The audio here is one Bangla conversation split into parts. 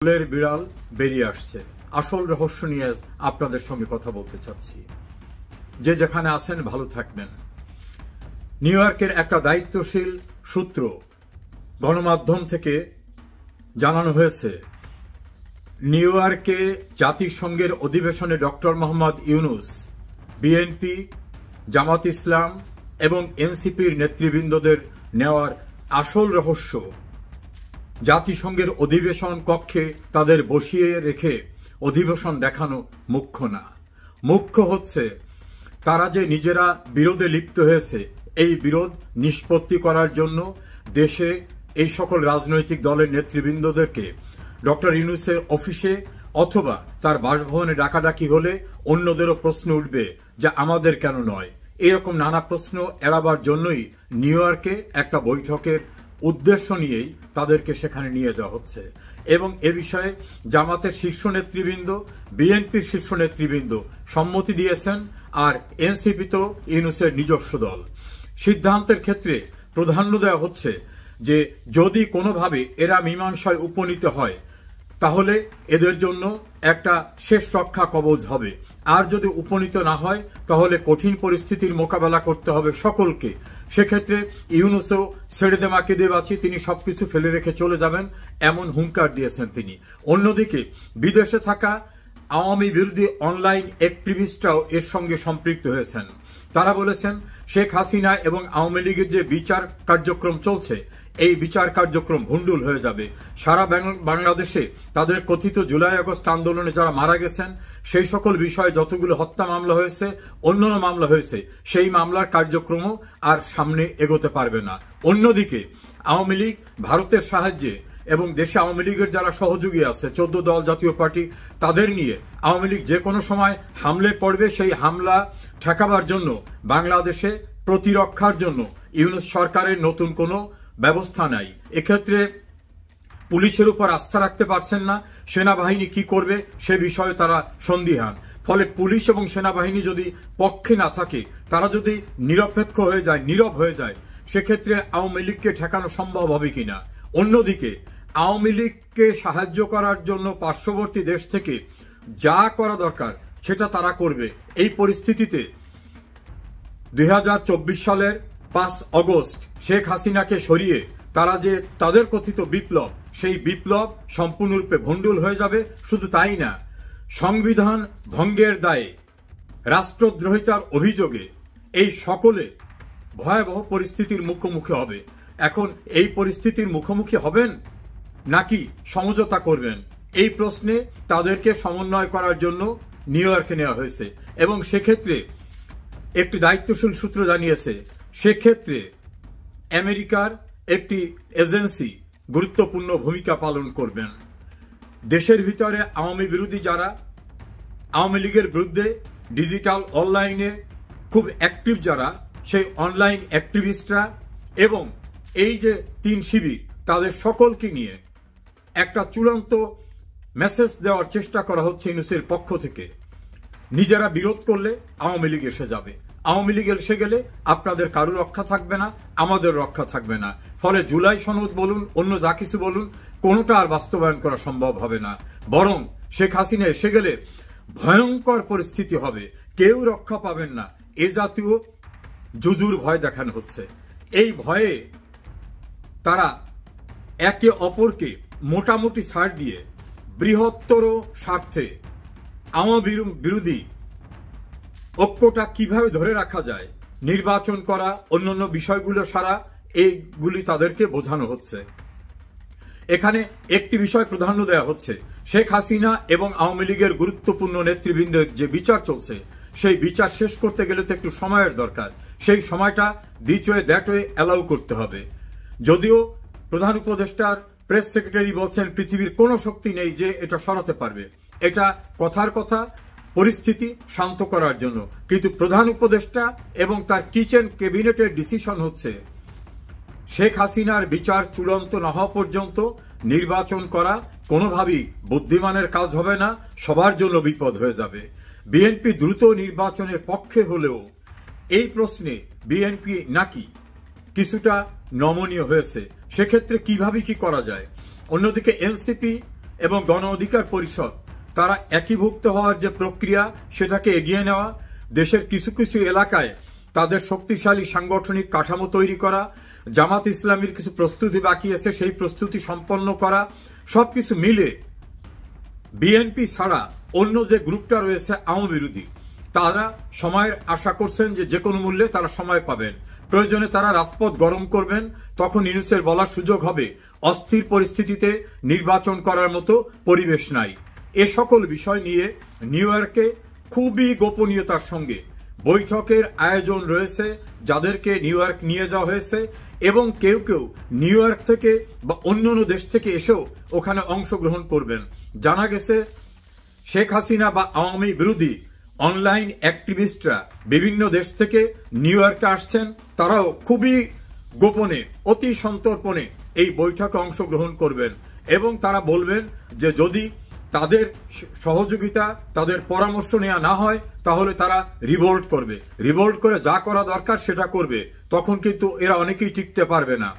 ফুলের বিড়াল বেরিয়ে আসছে। আসল রহস্য নিয়ে আপনাদের সঙ্গে কথা বলতে চাচ্ছি। যে যেখানে আছেন ভালো থাকবেন। নিউ ইয়র্কের একটা দায়িত্বশীল সূত্র গণমাধ্যম থেকে জানানো হয়েছে, নিউ ইয়র্কে জাতিসংঘের অধিবেশনে ডক্টর মোহাম্মদ ইউনূস, বিএনপি, জামাত ইসলাম এবং এনসিপির নেতৃবৃন্দদের নেওয়ার আসল রহস্য জাতিসংঘের অধিবেশন কক্ষে তাদের বসিয়ে রেখে অধিবেশন দেখানো মুখ্য না। মুখ্য হচ্ছে তারা যে নিজেরা বিরোধে লিপ্ত হয়েছে, এই বিরোধ নিষ্পত্তি করার জন্য দেশে এই সকল রাজনৈতিক দলের নেতৃবৃন্দদেরকে ডক্টর ইউনূসের অফিসে অথবা তার বাসভবনে ডাকাডাকি হলে অন্যদেরও প্রশ্ন উঠবে যে আমাদের কেন নয়। এরকম নানা প্রশ্ন এড়াবার জন্যই নিউ ইয়র্কে একটা বৈঠকের উদ্দেশ্য নিয়েই তাদেরকে সেখানে নিয়ে যাওয়া হচ্ছে। এবং এ বিষয়ে জামাতের শীর্ষ নেতৃবৃন্দ, বিএনপির শীর্ষ নেতৃবৃন্দ সম্মতি দিয়েছেন, আর এনসিপি তো ইউনূসের নিজস্ব দল। সিদ্ধান্তের ক্ষেত্রে প্রাধান্য দেওয়া হচ্ছে যে যদি কোনোভাবে এরা মীমাংসায় উপনীত হয় তাহলে এদের জন্য একটা শেষ রক্ষা কবচ হবে, আর যদি উপনীত না হয় তাহলে কঠিন পরিস্থিতির মোকাবেলা করতে হবে সকলকে। সেক্ষেত্রে ইউনূসও ছেড়ে দে মাকে দে বাঁচি, তিনি সবকিছু ফেলে রেখে চলে যাবেন এমন হুঙ্কার দিয়েছেন তিনি। অন্যদিকে বিদেশে থাকা আওয়ামী বিরোধী অনলাইন অ্যাক্টিভিস্টরাও এর সঙ্গে সম্পৃক্ত হয়েছেন। তারা বলেছেন শেখ হাসিনা এবং আওয়ামী লীগের যে বিচার কার্যক্রম চলছে, এই বিচার কার্যক্রম ভণ্ডুল হয়ে যাবে। সারা বাংলাদেশে তাদের কথিত জুলাই আগস্ট আন্দোলনে যারা মারা গেছেন সেই সকল বিষয়ে যতগুলো হত্যা মামলা হয়েছে, অন্যান্য মামলা হয়েছে, সেই মামলার কার্যক্রমও আর সামনে এগোতে পারবে না। অন্যদিকে আওয়ামী লীগ ভারতের সাহায্যে এবং দেশে আওয়ামী লীগের যারা সহযোগী আছে 14 দল জাতীয় পার্টি, তাদের নিয়ে আওয়ামী লীগ যে কোনো সময় হামলে পড়বে। সেই হামলা ঠেকাবার জন্য বাংলাদেশে প্রতিরক্ষার জন্য ইউনূস সরকারের নতুন কোনো ব্যবস্থা নাই। এক্ষেত্রে পুলিশের উপর আস্থা রাখতে পারছেন না, সেনাবাহিনী কি করবে সে বিষয়ে তারা সন্দিহান। ফলে পুলিশ এবং সেনাবাহিনী যদি পক্ষে না থাকে, তারা যদি নিরপেক্ষ হয়ে যায়, নীরব হয়ে যায়, সেক্ষেত্রে আওয়ামী লীগকে ঠেকানো সম্ভব হবে কিনা। অন্যদিকে আওয়ামী লীগকে সাহায্য করার জন্য পার্শ্ববর্তী দেশ থেকে যা করা দরকার সেটা তারা করবে। এই পরিস্থিতিতে 2024 সালের 5 অগস্ট শেখ হাসিনাকে সরিয়ে তারা যে তাদের কথিত বিপ্লব, সেই বিপ্লব সম্পূর্ণরূপে ভণ্ডুল হয়ে যাবে। শুধু তাই না, সংবিধান ভঙ্গের দায়ে, রাষ্ট্রদ্রোহিতার অভিযোগে এই সকলে ভয়াবহ পরিস্থিতির মুখোমুখি হবে। এখন এই পরিস্থিতির মুখোমুখি হবেন নাকি সমঝোতা করবেন, এই প্রশ্নে তাদেরকে সমন্বয় করার জন্য নিউ ইয়র্কে নেওয়া হয়েছে। এবং সেক্ষেত্রে একটি দায়িত্বশীল সূত্র জানিয়েছে, সেক্ষেত্রে আমেরিকার একটি এজেন্সি গুরুত্বপূর্ণ ভূমিকা পালন করবেন। দেশের ভিতরে আওয়ামী বিরোধী যারা, আওয়ামী লীগের বিরুদ্ধে ডিজিটাল অনলাইনে খুব অ্যাক্টিভ যারা, সেই অনলাইন অ্যাক্টিভিস্টরা এবং এই যে 3 শিবির, তাদের সকলকে নিয়ে একটা চূড়ান্ত মেসেজ দেওয়ার চেষ্টা করা হচ্ছে ইউনূসের পক্ষ থেকে। নিজেরা বিরোধ করলে আওয়ামী লীগ এসে যাবে, আওয়ামী লীগ এসে গেলে আপনাদের কারো রক্ষা থাকবে না, আমাদের রক্ষা থাকবে না। ফলে জুলাই সনদ বলুন, অন্য যা কিছু বলুন, কোনোটা আর বাস্তবায়ন করা সম্ভব হবে না। বরং শেখ হাসিনা এসে গেলে ভয়ঙ্কর পরিস্থিতি হবে, কেউ রক্ষা পাবেন না। এ জাতীয় জুজুর ভয় দেখানো হচ্ছে। এই ভয়ে তারা একে অপরকে মোটামুটি ছাড় দিয়ে বৃহত্তর স্বার্থে আওয়ামী বিরোধী ঐক্যটা কিভাবে ধরে রাখা যায়, নির্বাচন করা, অন্যান্য বিষয়গুলো সারা, এইগুলি তাদেরকে বোঝানো হচ্ছে। এখানে একটি বিষয় প্রাধান্য দেওয়া হচ্ছে, শেখ হাসিনা এবং আওয়ামী লীগের গুরুত্বপূর্ণ নেতৃবৃন্দের যে বিচার চলছে, সেই বিচার শেষ করতে গেলে তো একটু সময়ের দরকার। সেই সময়টা this way that way allow করতে হবে। যদিও প্রধান উপদেষ্টার প্রেস সেক্রেটারি বলছেন পৃথিবীর কোনো শক্তি নেই যে এটা সরাতে পারবে, এটা কথার কথা, পরিস্থিতি শান্ত করার জন্য। কিন্তু প্রধান উপদেষ্টা এবং তার কিচেন ক্যাবিনেটের ডিসিশন হচ্ছে শেখ হাসিনার বিচার চূড়ান্ত না হওয়া পর্যন্ত নির্বাচন করা কোনোভাবেই বুদ্ধিমানের কাজ হবে না, সবার জন্য বিপদ হয়ে যাবে। বিএনপি দ্রুত নির্বাচনের পক্ষে হলেও এই প্রশ্নে বিএনপি নাকি কিছুটা নমনীয় হয়েছে, সেক্ষেত্রে কিভাবে কি করা যায়। অন্যদিকে এনসিপি এবং গণ অধিকার পরিষদ তারা একীভূত হওয়ার যে প্রক্রিয়া সেটাকে এগিয়ে নেওয়া, দেশের কিছু কিছু এলাকায় তাদের শক্তিশালী সাংগঠনিক কাঠামো তৈরি করা, জামাত ইসলামীর কিছু প্রস্তুতি বাকি আছে সেই প্রস্তুতি সম্পন্ন করা, সবকিছু মিলে বিএনপি ছাড়া অন্য যে গ্রুপটা রয়েছে আওয়ামী বিরোধী, তারা সময়ের আশা করছেন যে কোনো মূল্যে তারা সময় পাবেন, প্রয়োজনে তারা রাজপথ গরম করবেন, তখন ইউনূসের বলার সুযোগ হবে অস্থির পরিস্থিতিতে নির্বাচন করার মতো পরিবেশ নাই। এ সকল বিষয় নিয়ে নিউ ইয়র্কে খুবই গোপনীয়তার সঙ্গে বৈঠকের আয়োজন রয়েছে, যাদেরকে নিউ ইয়র্ক নিয়ে যাওয়া হয়েছে এবং কেউ কেউ নিউ ইয়র্ক থেকে বা অন্যান্য দেশ থেকে এসেও ওখানে অংশগ্রহণ করবেন। জানা গেছে শেখ হাসিনা বা আওয়ামী বিরোধী অনলাইন অ্যাক্টিভিস্টরা বিভিন্ন দেশ থেকে নিউ ইয়র্কে আসছেন, তারাও খুবই গোপনে অতি সন্তর্পণে এই বৈঠকে অংশগ্রহণ করবেন এবং তারা বলবেন যে যদি তাদের সহযোগিতা তাদের পরামর্শ নেওয়া না হয় তাহলে তারা রিভোল্ট করবে, রিভোল্ট করে যা করা দরকার সেটা করবে, তখন কিন্তু এরা অনেকেই টিকতে পারবে না।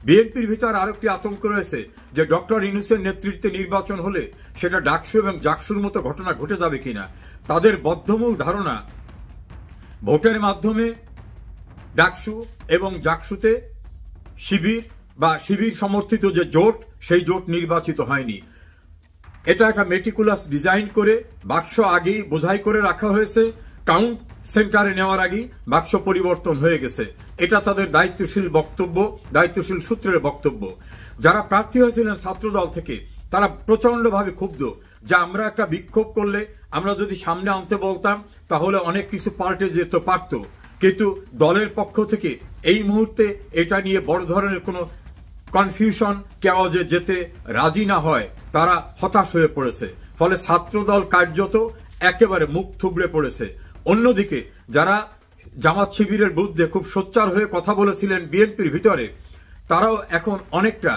বিএনপির ভিতর আরেকটি আতঙ্ক রয়েছে যে ডক্টর ইউনূসের নেতৃত্বে নির্বাচন হলে সেটা ডাকসু এবং জাকসুর মতো ঘটনা ঘটে যাবে কিনা। তাদের বদ্ধমূল ধারণা ভোটের মাধ্যমে ডাকসু এবং জাকসুতে শিবির সমর্থিত যে জোট সেই জোট নির্বাচিত হয়নি। এটা একটা মেটিকুলাস ডিজাইন করে বাক্স আগেই বোঝাই করে রাখা হয়েছে, কাউন্ট সেন্টারে নেওয়ার আগেই বাক্স পরিবর্তন হয়ে গেছে। এটা তাদের দায়িত্বশীল বক্তব্য, দায়িত্বশীল সূত্রের বক্তব্য। যারা প্রার্থী হয়েছিলেন ছাত্রদল থেকে তারা প্রচন্ডভাবে ক্ষুব্ধ যে আমরা একটা বিক্ষোভ করলে আমরা যদি সামনে আনতে বলতাম তাহলে অনেক কিছু পাল্টে যেতে পারত, কিন্তু দলের পক্ষ থেকে এই মুহূর্তে এটা নিয়ে বড় ধরনের কোনো কনফিউশন কেউ যে যেতে রাজি না হয়, তারা হতাশ হয়ে পড়েছে। ফলে ছাত্রদল কার্যত একেবারে মুখ থুবড়ে পড়েছে। অন্যদিকে যারা জামাত শিবিরের বিরুদ্ধে খুব সোচ্চার হয়ে কথা বলেছিলেন বিএনপির ভিতরে, তারাও এখন অনেকটা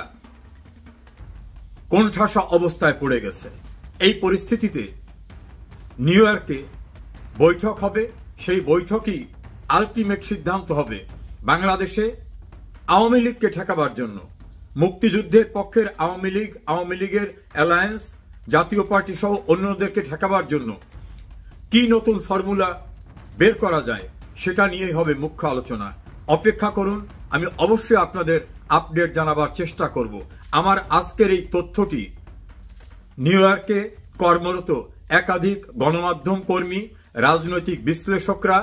কোণঠাসা অবস্থায় পড়ে গেছে। এই পরিস্থিতিতে নিউ ইয়র্কে বৈঠক হবে, সেই বৈঠকই আলটিমেট সিদ্ধান্ত হবে বাংলাদেশে আওয়ামী লীগকে ঠেকাবার জন্য, মুক্তিযুদ্ধের পক্ষের আওয়ামী লীগের অ্যালায়েন্স, জাতীয় পার্টি সহ অন্যদেরকে ঠেকাবার জন্য কি নতুন ফর্মুলা বের করা যায় সেটা নিয়েই হবে মুখ্য আলোচনা। অপেক্ষা করুন, আমি অবশ্যই আপনাদের আপডেট জানাবার চেষ্টা করব। আমার আজকের এই তথ্যটি নিউ ইয়র্কে কর্মরত একাধিক গণমাধ্যম কর্মী, রাজনৈতিক বিশ্লেষকরা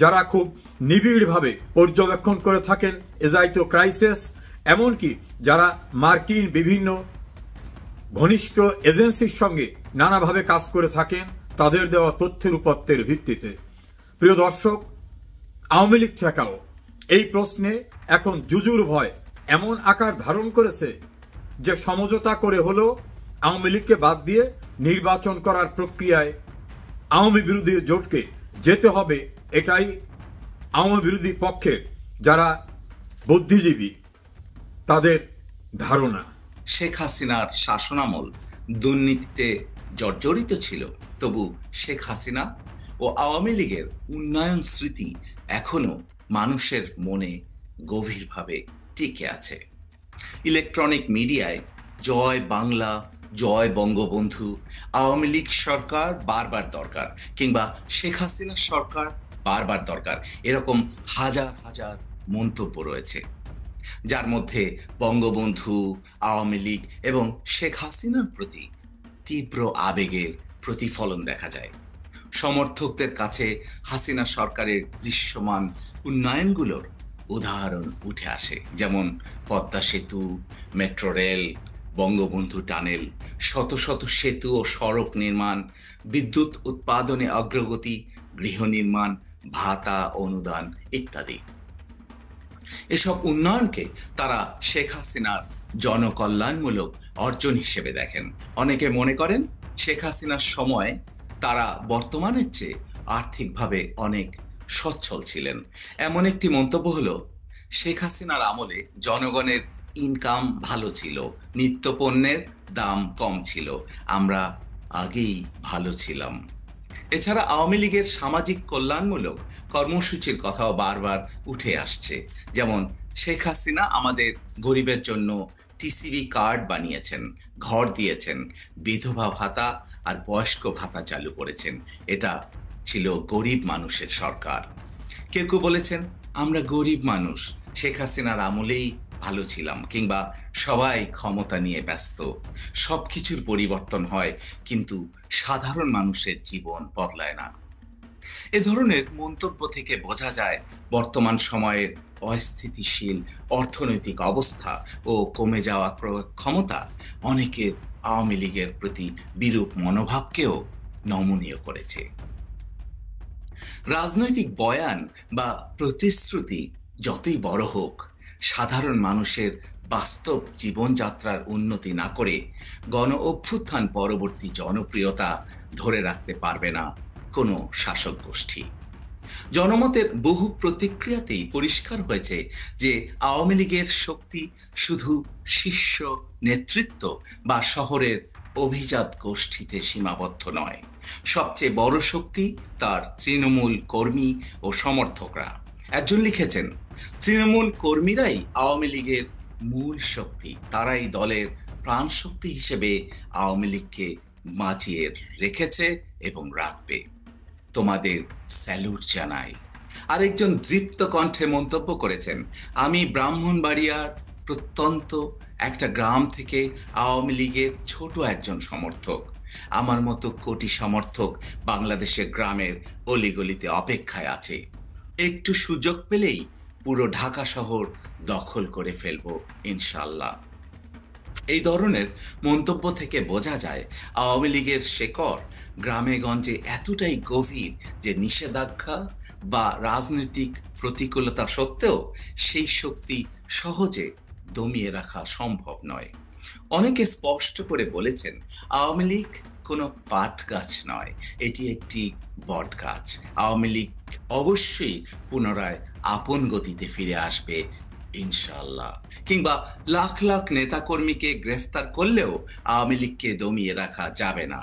যারা খুব নিবিড়ভাবে পর্যবেক্ষণ করে থাকেন এজাইত ক্রাইসিস, এমনকি যারা মার্কিন বিভিন্ন ঘনিষ্ঠ এজেন্সির সঙ্গে নানাভাবে কাজ করে থাকেন, তাদের দেওয়া তথ্যের উপত্যের ভিত্তিতে। প্রিয় দর্শক, আওয়ামী লীগ ঠেকাও এই প্রশ্নে এখন জুজুর ভয় এমন আকার ধারণ করেছে যে সমঝোতা করে হলেও আওয়ামী লীগকে বাদ দিয়ে নির্বাচন করার প্রক্রিয়ায় আওয়ামী বিরোধী জোটকে যেতে হবে, এটাই আওয়ামী বিরোধী পক্ষের যারা বুদ্ধিজীবী তাদের ধারণা। শেখ হাসিনার শাসনামল দুর্নীতিতে জর্জরিত ছিল, তবু শেখ হাসিনা ও আওয়ামী লীগের উন্নয়ন স্মৃতি এখনো মানুষের মনে গভীরভাবে টিকে আছে। ইলেকট্রনিক মিডিয়ায় জয় বাংলা, জয় বঙ্গবন্ধু, আওয়ামী লীগ সরকার বারবার দরকার, কিংবা শেখ হাসিনার সরকার বারবার দরকার, এরকম হাজার হাজার মন্তব্য রয়েছে, যার মধ্যে বঙ্গবন্ধু, আওয়ামী লীগ এবং শেখ হাসিনার প্রতি তীব্র আবেগের প্রতিফলন দেখা যায়। সমর্থকদের কাছে হাসিনা সরকারের দৃশ্যমান উন্নয়নগুলোর উদাহরণ উঠে আসে, যেমন পদ্মা সেতু, মেট্রো রেল, বঙ্গবন্ধু টানেল, শত শত সেতু ও সড়ক নির্মাণ, বিদ্যুৎ উৎপাদনে অগ্রগতি, গৃহ নির্মাণ, ভাতা অনুদান ইত্যাদি। এসব উন্নয়নকে তারা শেখ হাসিনার জনকল্যাণমূলক অর্জন হিসেবে দেখেন। অনেকে মনে করেন শেখ হাসিনার সময় তারা বর্তমানের চেয়ে আর্থিকভাবে অনেক সচ্ছল ছিলেন। এমন একটি মন্তব্য হলো, শেখ হাসিনার আমলে জনগণের ইনকাম ভালো ছিল, নিত্যপণ্যের দাম কম ছিল, আমরা আগেই ভালো ছিলাম। এছাড়া আওয়ামী লীগের সামাজিক কল্যাণমূলক কর্মসূচির কথাও বারবার উঠে আসছে, যেমন শেখ হাসিনা আমাদের গরিবের জন্য টিসিবি কার্ড বানিয়েছেন, ঘর দিয়েছেন, বিধবা ভাতা আর বয়স্ক ভাতা চালু করেছেন। এটা ছিল গরিব মানুষের সরকার। কেউ কেউ বলেছেন, আমরা গরিব মানুষ, শেখ হাসিনার আমলেই ভালো ছিলাম, কিংবা সবাই ক্ষমতা নিয়ে ব্যস্ত, সবকিছুর পরিবর্তন হয় কিন্তু সাধারণ মানুষের জীবন বদলায় না। এ ধরনের মন্তব্য থেকে বোঝা যায় বর্তমান সময়ের অস্থিতিশীল অর্থনৈতিক অবস্থা ও কমে যাওয়া ক্ষমতা অনেকের আওয়ামী লীগের প্রতি বিরূপ মনোভাবকেও নমনীয় করেছে। রাজনৈতিক বয়ান বা প্রতিশ্রুতি যতই বড় হোক, সাধারণ মানুষের বাস্তব জীবনযাত্রার উন্নতি না করে গণ অভ্যুত্থান পরবর্তী জনপ্রিয়তা ধরে রাখতে পারবে না কোনো শাসক গোষ্ঠী। জনমতের বহু প্রতিক্রিয়াতেই পরিষ্কার হয়েছে যে আওয়ামী লীগের শক্তি শুধু শীর্ষ নেতৃত্ব বা শহরের অভিজাত গোষ্ঠীতে সীমাবদ্ধ নয়। সবচেয়ে বড় শক্তি তার তৃণমূল কর্মী ও সমর্থকরা। একজন লিখেছেন, তৃণমূল কর্মীরাই আওয়ামী লীগের মূল শক্তি, তারাই দলের প্রাণশক্তি হিসেবে আওয়ামী লীগকে বাঁচিয়ে রেখেছে এবং রাখবে। তোমাদের স্যালুট জানাই। আরেকজন দৃপ্ত কণ্ঠে মন্তব্য করেছেন, আমি ব্রাহ্মণবাড়িয়ার প্রত্যন্ত একটা গ্রাম থেকে আওয়ামী লীগের ছোট একজন সমর্থক। আমার মতো কোটি সমর্থক বাংলাদেশের গ্রামের অলিগলিতে অপেক্ষায় আছে। একটু সুযোগ পেলেই পুরো ঢাকা শহর দখল করে ফেলবো ইনশাল্লাহ। এই ধরনের মন্তব্য থেকে বোঝা যায় আওয়ামী লীগের শেকড় গ্রামে গঞ্জে এতটাই গভীর যে নিষেধাজ্ঞা বা রাজনৈতিক প্রতিকূলতা সত্ত্বেও সেই শক্তি সহজে দমিয়ে রাখা সম্ভব নয়। অনেকে স্পষ্ট করে বলেছেন, আওয়ামী লীগ কোনো পাট গাছ নয়, এটি একটি বট গাছ। আওয়ামী লীগ অবশ্যই পুনরায় আপন গতিতে ফিরে আসবে ইনশাআল্লাহ। কিংবা লাখ লাখ নেতাকর্মীকে গ্রেফতার করলেও আওয়ামী লীগকে দমিয়ে রাখা যাবে না।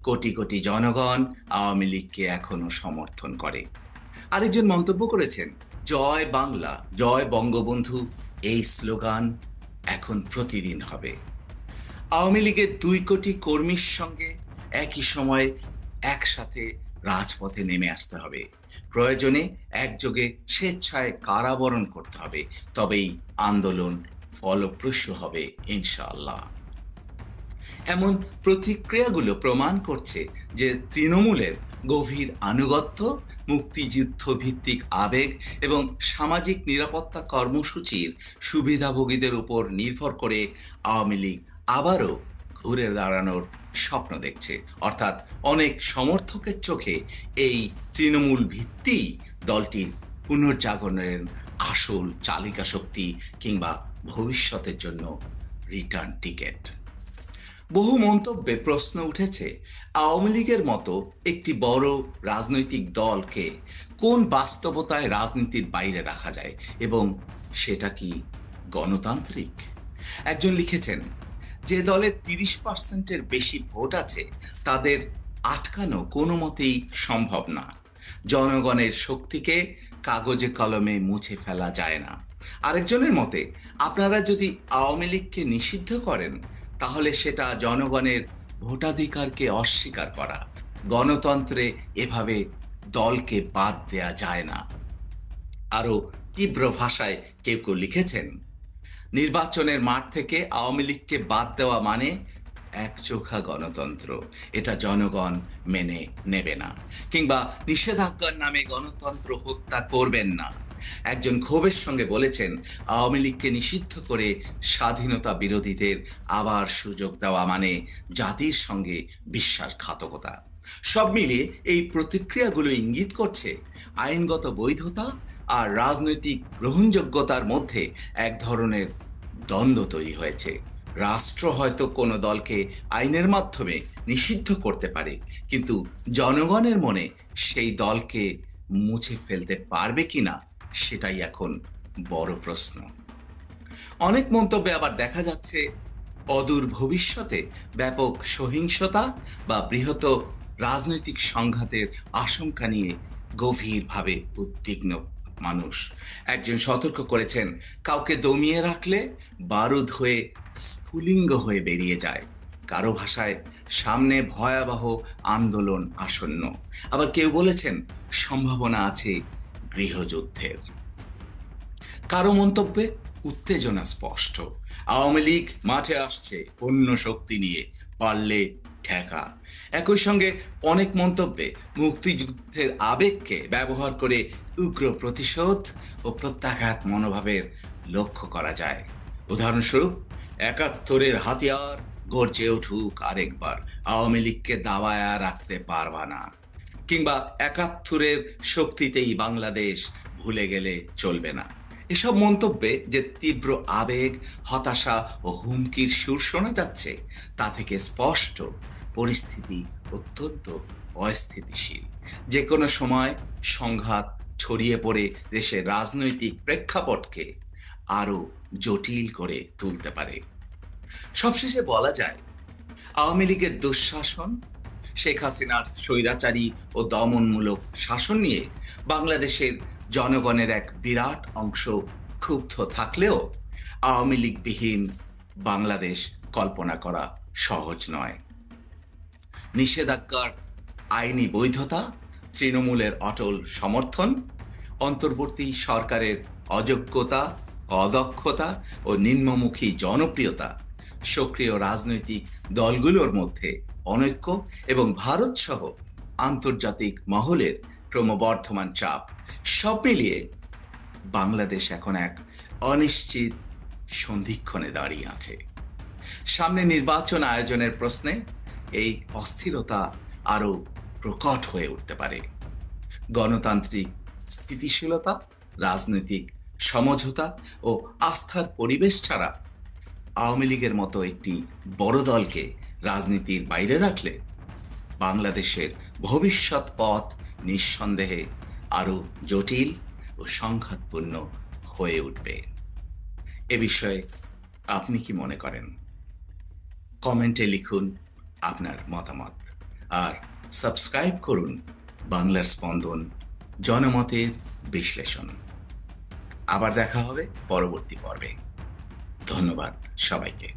কোটি কোটি জনগণ আওয়ামী লীগকে এখনো সমর্থন করে। আরেকজন মন্তব্য করেছেন, জয় বাংলা, জয় বঙ্গবন্ধু, এই স্লোগান এখন প্রতিদিন হবে। আওয়ামী লীগের 2 কোটি কর্মীর সঙ্গে একই সময়ে একসাথে রাজপথে নেমে আসতে হবে। প্রয়োজনে একযোগে স্বেচ্ছায় কারাবরণ করতে হবে, তবেই আন্দোলন ফলপ্রসূ হবে ইনশাআল্লাহ। এমন প্রতিক্রিয়াগুলো প্রমাণ করছে যে তৃণমূলের গভীর আনুগত্য, মুক্তিযুদ্ধ ভিত্তিক আবেগ এবং সামাজিক নিরাপত্তা কর্মসূচির সুবিধাভোগীদের উপর নির্ভর করে আওয়ামী লীগ আবারও ঘুরে দাঁড়ানোর স্বপ্ন দেখছে। অর্থাৎ অনেক সমর্থকের চোখে এই তৃণমূল ভিত্তি দলটির পুনর্জাগরণের আসল চালিকা শক্তি কিংবা ভবিষ্যতের জন্য রিটার্ন টিকেট। বহু মন্তব্যে প্রশ্ন উঠেছে, আওয়ামী লীগের মতো একটি বড় রাজনৈতিক দলকে কোন বাস্তবতায় রাজনীতির বাইরে রাখা যায় এবং সেটা কি গণতান্ত্রিক? একজন লিখেছেন, যে দলের 30%-এর বেশি ভোট আছে তাদের আটকানো কোনো মতেই সম্ভব না। জনগণের শক্তিকে কাগজে কলমে মুছে ফেলা যায় না। আরেকজনের মতে, আপনারা যদি আওয়ামী লীগকে নিষিদ্ধ করেন তাহলে সেটা জনগণের ভোটাধিকারকে অস্বীকার করা। গণতন্ত্রে এভাবে দলকে বাদ দেয়া যায় না। আরো তীব্র ভাষায় কেউ কেউ লিখেছেন, নির্বাচনের মাঠ থেকে আওয়ামী লীগকে বাদ দেওয়া মানে একচোখা গণতন্ত্র, এটা জনগণ মেনে নেবে না। কিংবা নিষেধাজ্ঞার নামে গণতন্ত্র হত্যা করবেন না। একজন ক্ষোভের সঙ্গে বলেছেন, আওয়ামী লীগকে নিষিদ্ধ করে স্বাধীনতা বিরোধীদের আবার সুযোগ দেওয়া মানে জাতির সঙ্গে বিশ্বাসঘাতকতা। সব মিলিয়ে এই প্রতিক্রিয়াগুলো ইঙ্গিত করছে আইনগত বৈধতা আর রাজনৈতিক গ্রহণযোগ্যতার মধ্যে এক ধরনের দ্বন্দ্ব তৈরি হয়েছে। রাষ্ট্র হয়তো কোনো দলকে আইনের মাধ্যমে নিষিদ্ধ করতে পারে, কিন্তু জনগণের মনে সেই দলকে মুছে ফেলতে পারবে কিনা সেটাই এখন বড় প্রশ্ন। অনেক মন্তব্যে আবার দেখা যাচ্ছে অদূর ভবিষ্যতে ব্যাপক সহিংসতা বা বৃহৎ রাজনৈতিক সংঘাতের আশঙ্কা নিয়ে গভীরভাবে উদ্বিগ্ন মানুষ। একজন সতর্ক করেছেন, কাউকে দমিয়ে রাখলে বারুদ হয়ে স্ফুলিঙ্গ হয়ে বেরিয়ে যায়। কারো ভাষায় সামনে ভয়াবহ আন্দোলন আসন্ন। আবার কেউ বলেছেন সম্ভাবনা আছে গৃহযুদ্ধের। কারো মন্তব্যে উত্তেজনা স্পষ্ট। আওয়ামী লীগ মাঠে আসছে পণ্য শক্তি নিয়ে, পারলে ঠেকা। একই সঙ্গে অনেক মন্তব্যে মুক্তিযুদ্ধের আবেগকে ব্যবহার করে উগ্র প্রতিশোধ ও প্রত্যাঘাত মনোভাবের লক্ষ্য করা যায়। উদাহরণস্বরূপ, ৭১-এর হাতিয়ার গর্জে উঠুক আরেকবার, আওয়ামী লীগকে দাবায়া রাখতে পারবা না। কিংবা ৭১-এর শক্তিতেই বাংলাদেশ, ভুলে গেলে চলবে না। এসব মন্তব্যে যে তীব্র আবেগ, হতাশা ও হুমকির সুর শোনা যাচ্ছে, তা থেকে স্পষ্ট পরিস্থিতি অত্যন্ত অস্থিতিশীল। যে কোনো সময় সংঘাত ছড়িয়ে পড়ে দেশের রাজনৈতিক প্রেক্ষাপটকে আরো জটিল করে তুলতে পারে। সবশেষে বলা যায়, আওয়ামী লীগের দুঃশাসন, শেখ হাসিনার স্বৈরাচারী ও দমনমূলক শাসন নিয়ে বাংলাদেশের জনগণের এক বিরাট অংশ ক্ষুব্ধ থাকলেও আওয়ামী লীগবিহীন বাংলাদেশ কল্পনা করা সহজ নয়। নিষেধাজ্ঞার আইনি বৈধতা, তৃণমূলের অটল সমর্থন, অন্তর্বর্তী সরকারের অযোগ্যতা, অদক্ষতা ও নিম্নমুখী জনপ্রিয়তা, সক্রিয় রাজনৈতিক দলগুলোর মধ্যে অনৈক্য এবং ভারত সহ আন্তর্জাতিক মহলের ক্রমবর্ধমান চাপ, সব মিলিয়ে বাংলাদেশ এখন এক অনিশ্চিত সন্ধিক্ষণে দাঁড়িয়ে আছে। সামনে নির্বাচন আয়োজনের প্রশ্নে এই অস্থিরতা আরো প্রকট হয়ে উঠতে পারে। গণতান্ত্রিক স্থিতিশীলতা, রাজনৈতিক সমঝোতা ও আস্থার পরিবেশ ছাড়া আওয়ামী লীগের মতো একটি বড় দলকে রাজনীতির বাইরে রাখলে বাংলাদেশের ভবিষ্যৎ পথ নিঃসন্দেহে আরো জটিল ও সংঘাতপূর্ণ হয়ে উঠবে। এ বিষয়ে আপনি কি মনে করেন? কমেন্টে লিখুন আপনার মতামত, আর সাবস্ক্রাইব করুন বাংলার স্পন্দন, জনমতের বিশ্লেষণ। আবার দেখা হবে পরবর্তী পর্বে। ধন্যবাদ সবাইকে।